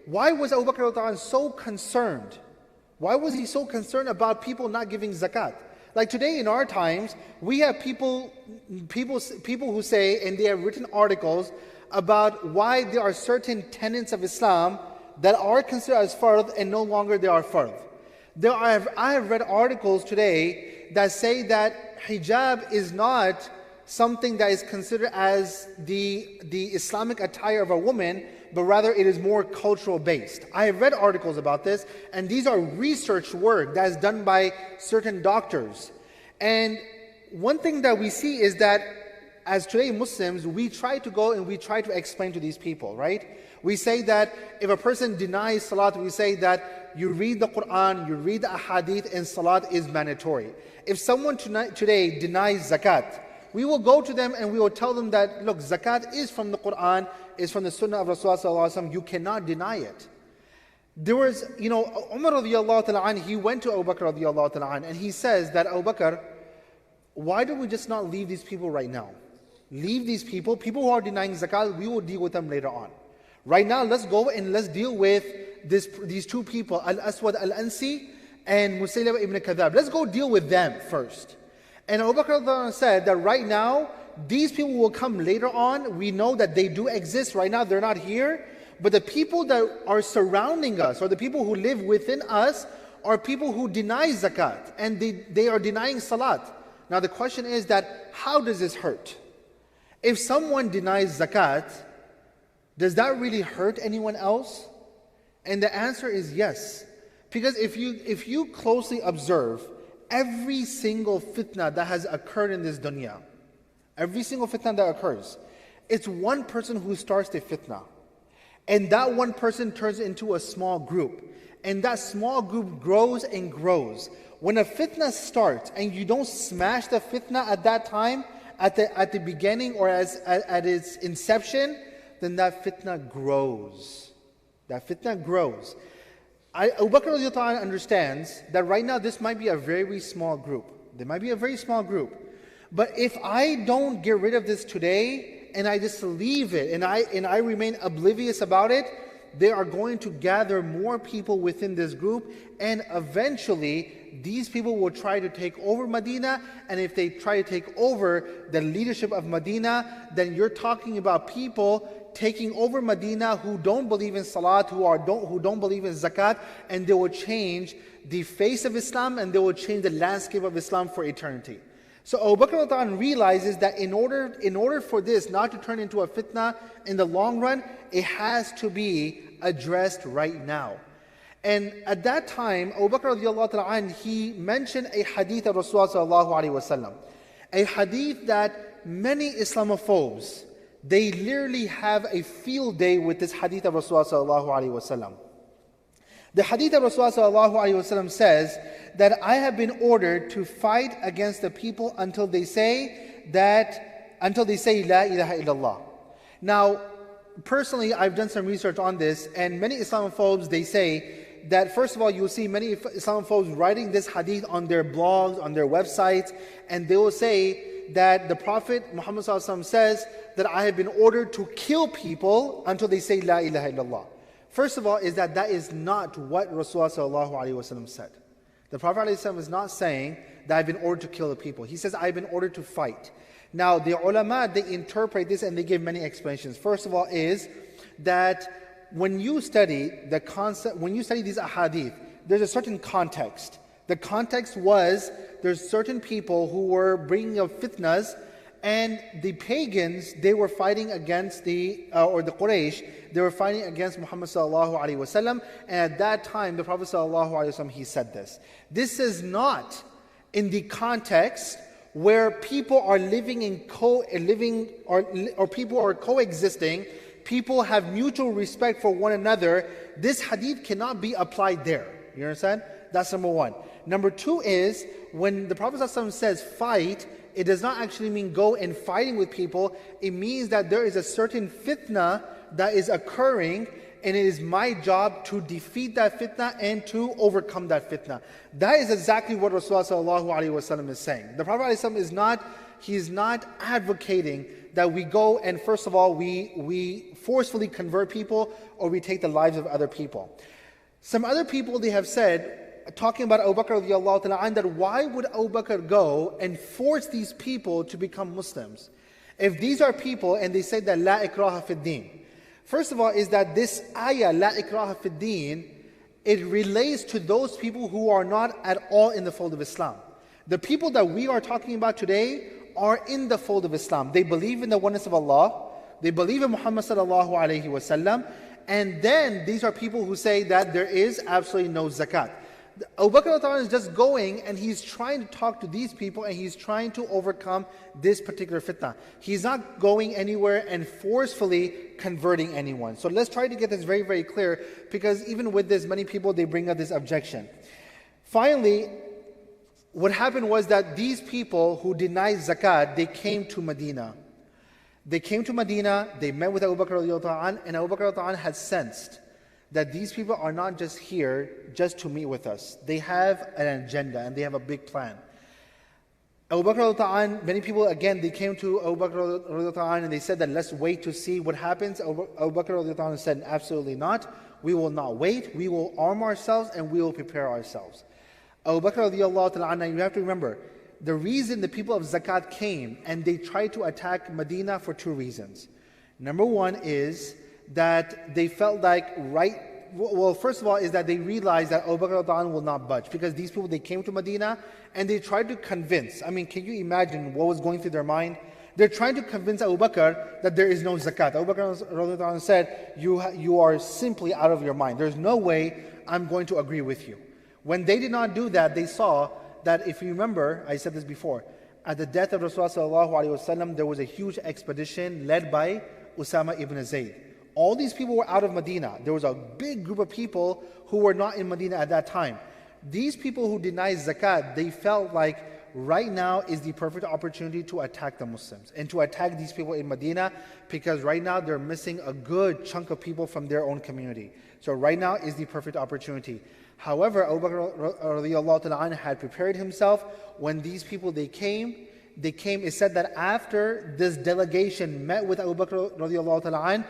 Why was Abu Bakr so concerned? Why was he so concerned about people not giving zakat? Like today in our times, we have people who say, and they have written articles about why there are certain tenets of Islam that are considered as fard and no longer they are fard. I have read articles today that say that hijab is not something that is considered as the Islamic attire of a woman, but rather it is more cultural based. I have read articles about this, and these are research work that is done by certain doctors. And one thing that we see is that as today Muslims, we try to go and we try to explain to these people, right? We say that if a person denies salat, we say that you read the Quran, you read the ahadith, and salat is mandatory. If someone today denies zakat, we will go to them and we will tell them that, look, zakat is from the Quran, is from the Sunnah of Rasulullah sallallahu alaihi wasallam. You cannot deny it. There was, Umar radiallahu ta'ala anh, he went to Abu Bakr radiallahu ta'ala anh, and he says that, Abu Bakr, why do we just not leave these people right now? Leave these people who are denying zakat, we will deal with them later on. Right now, let's go and let's deal with these two people, Al-Aswad Al-Ansi and Musaylimah ibn Kadhab. Let's go deal with them first. And Abu Bakr said that right now, these people will come later on. We know that they do exist. Right now, they're not here. But the people that are surrounding us, or the people who live within us, are people who deny zakat. And they are denying salat. Now the question is that, how does this hurt? If someone denies zakat, does that really hurt anyone else? And the answer is yes. Because if you closely observe, every single fitna that has occurred in this dunya, every single fitna that occurs, it's one person who starts the fitna. And that one person turns into a small group. And that small group grows and grows. When a fitna starts and you don't smash the fitna at that time, at the beginning or at its inception, then that fitna grows. That fitna grows. Abu Bakr understands that right now this might be a very small group. There might be a very small group. But if I don't get rid of this today and I just leave it and I remain oblivious about it, they are going to gather more people within this group, and eventually these people will try to take over Medina. And if they try to take over the leadership of Medina, then you're talking about people taking over Medina who don't believe in salat, who don't believe in zakat, and they will change the face of Islam and they will change the landscape of Islam for eternity. So Abu Bakr realizes that in order for this not to turn into a fitna in the long run, it has to be addressed right now. And at that time, Abu Bakr he mentioned a hadith of Rasulullah sallallahu alaihi wasallam, a hadith that many Islamophobes, they literally have a field day with this hadith of Rasulullah sallallahu alaihi wasallam. The hadith of Rasulullah sallallahu alaihi wasallam says that I have been ordered to fight against the people until they say La ilaha illallah. Now, personally, I've done some research on this, and many Islamophobes, they say that first of all, you'll see many Islamophobes writing this hadith on their blogs, on their websites, and they will say that the Prophet Muhammad ﷺ says that I have been ordered to kill people until they say La ilaha illallah. First of all, is that is not what Rasulullah ﷺ said. The Prophet ﷺ is not saying that I've been ordered to kill the people. He says I've been ordered to fight. Now the ulama, they interpret this and they give many explanations. First of all is that when you study the concept, when you study these ahadith, there's a certain context. The context was there's certain people who were bringing up fitnas, and the pagans, they were fighting against the Quraysh, they were fighting against Muhammad sallallahu alaihi wasallam, and at that time the Prophet sallallahu alaihi wasallam, he said this. This is not in the context where people are living in or people are coexisting, people have mutual respect for one another. This hadith cannot be applied there. You understand? That's number one. Number two is, when the Prophet ﷺ says fight, it does not actually mean go and fighting with people. It means that there is a certain fitna that is occurring, and it is my job to defeat that fitna and to overcome that fitna. That is exactly what Rasulullah ﷺ is saying. The Prophet ﷺ is not advocating that we go and first of all, we forcefully convert people or we take the lives of other people. Some other people, they have said, talking about Abu Bakr radiallahu ta'ala, that why would Abu Bakr go and force these people to become Muslims? If these are people and they say that La ikraha fid din. First of all is that this ayah, La ikraha fid din, it relates to those people who are not at all in the fold of Islam. The people that we are talking about today are in the fold of Islam. They believe in the oneness of Allah. They believe in Muhammad sallallahu alayhi wasallam. And then these are people who say that there is absolutely no zakat. Abu Bakr is just going and he's trying to talk to these people and he's trying to overcome this particular fitna. He's not going anywhere and forcefully converting anyone. So let's try to get this very, very clear, because even with this, many people, they bring up this objection. Finally, what happened was that these people who denied zakat, they came to Medina. They came to Medina, they met with Abu Bakr and Abu Bakr had sensed that these people are not just here just to meet with us. They have an agenda and they have a big plan. Abu Bakr, many people, again, they came to Abu Bakr and they said that let's wait to see what happens. Abu Bakr said, absolutely not. We will not wait. We will arm ourselves and we will prepare ourselves. Abu Bakr, you have to remember, the reason the people of Zakat came and they tried to attack Medina for two reasons. Number one is that they felt like first of all is that they realized that Abu Bakr will not budge, because these people, they came to Medina and they tried to convince. I mean, can you imagine what was going through their mind? They're trying to convince Abu Bakr that there is no zakat. Abu Bakr said, you are simply out of your mind. There's no way I'm going to agree with you. When they did not do that, they saw that, if you remember, I said this before, at the death of Rasulullah, there was a huge expedition led by Usama ibn Zayd. All these people were out of Medina. There was a big group of people who were not in Medina at that time. These people who denied zakat, they felt like right now is the perfect opportunity to attack the Muslims and to attack these people in Medina, because right now they're missing a good chunk of people from their own community. So right now is the perfect opportunity. However, Abu Bakr had prepared himself. When these people, they came, it said that after this delegation met with Abu Bakr,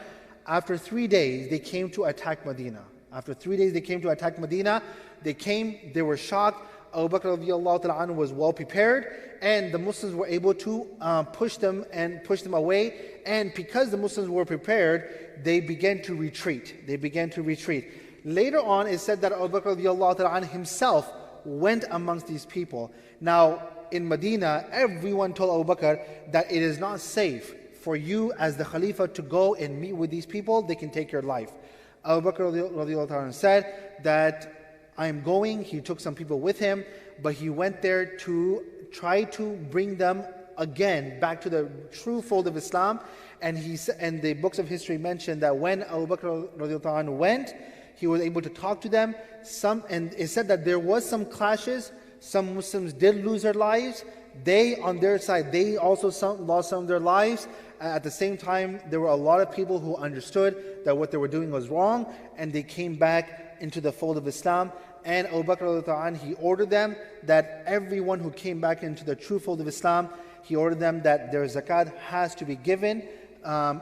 after 3 days, they came to attack Medina. After 3 days, they came to attack Medina. They came, they were shocked. Abu Bakr was well prepared, and the Muslims were able to push them away. And because the Muslims were prepared, they began to retreat. Later on, it said that Abu Bakr himself went amongst these people. Now, in Medina, everyone told Abu Bakr that it is not safe for you as the Khalifa to go and meet with these people. They can take your life. Abu Bakr said that I am going. He took some people with him, but he went there to try to bring them again back to the true fold of Islam. And the books of history mention that when Abu Bakr went, he was able to talk to them. And it said that there was some clashes. Some Muslims did lose their lives. They, on their side, they also lost some of their lives. At the same time, there were a lot of people who understood that what they were doing was wrong, and they came back into the fold of Islam. And Abu Bakr, he ordered them that everyone who came back into the true fold of Islam, he ordered them that their zakat has to be given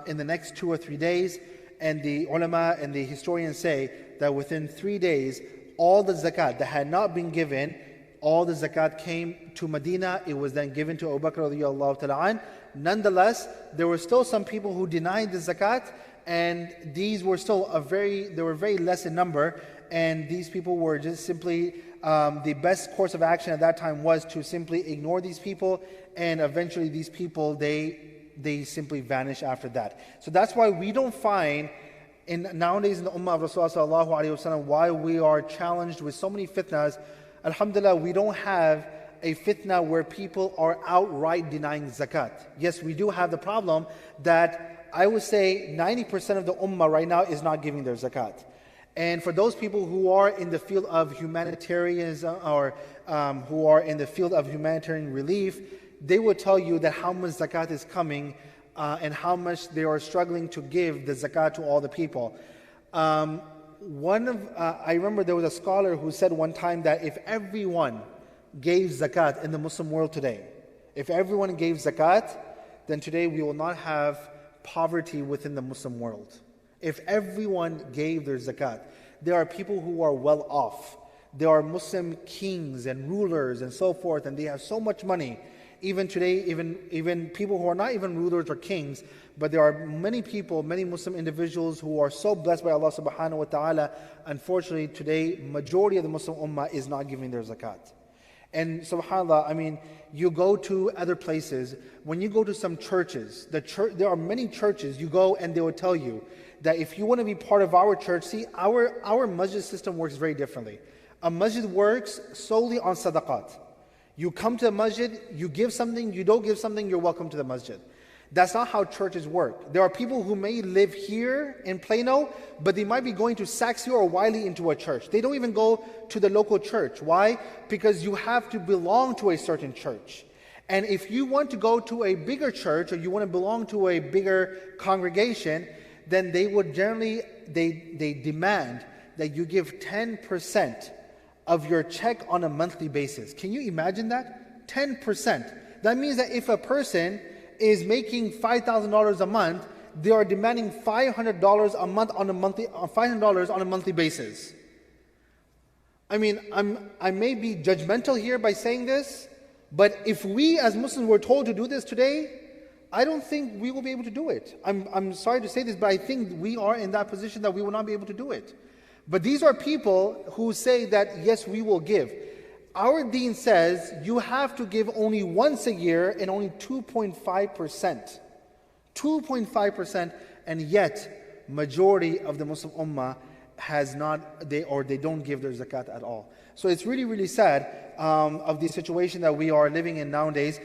in the next 2 or 3 days. And the ulama and the historians say that within 3 days, all the zakat that had not been given, all the zakat came to Medina. It was then given to Abu Bakr radiallahu ta'ala. Nonetheless, there were still some people who denied the zakat, and these were still they were very less in number, and these people were just simply, the best course of action at that time was to simply ignore these people, and eventually these people, they simply vanish after that. So that's why we don't find, nowadays in the Ummah of Rasulullah sallallahu alaihi wasallam, why we are challenged with so many fitnas. Alhamdulillah, we don't have a fitna where people are outright denying zakat. Yes, we do have the problem that I would say 90% of the ummah right now is not giving their zakat. And for those people who are in the field of humanitarianism or who are in the field of humanitarian relief, they will tell you that how much zakat is coming and how much they are struggling to give the zakat to all the people. I remember there was a scholar who said one time that if everyone gave zakat in the Muslim world today, if everyone gave zakat, then today we will not have poverty within the Muslim world. If everyone gave their zakat, there are people who are well off. There are Muslim kings and rulers and so forth, and they have so much money. Even today, even people who are not even rulers or kings, but there are many people, many Muslim individuals who are so blessed by Allah subhanahu wa ta'ala. Unfortunately, today, majority of the Muslim ummah is not giving their zakat. And subhanAllah, I mean, you go to other places, when you go to some churches, there are many churches, you go and they will tell you that if you want to be part of our church, see, our masjid system works very differently. A masjid works solely on sadaqat. You come to the masjid, you give something, you don't give something, you're welcome to the masjid. That's not how churches work. There are people who may live here in Plano, but they might be going to Saxeo or Wiley into a church. They don't even go to the local church. Why? Because you have to belong to a certain church. And if you want to go to a bigger church, or you want to belong to a bigger congregation, then they would generally, they demand that you give 10% of your check on a monthly basis. Can you imagine that? 10%. That means that if a person is making $5,000 a month, they are demanding $500 a month on a monthly, $500 on a monthly basis. I mean, I may be judgmental here by saying this, but if we as Muslims were told to do this today, I don't think we will be able to do it. I'm sorry to say this, but I think we are in that position that we will not be able to do it. But these are people who say that, yes, we will give. Our deen says you have to give only once a year and only 2.5%. 2.5%, and yet majority of the Muslim ummah has not, they don't give their zakat at all. So it's really, really sad of the situation that we are living in nowadays.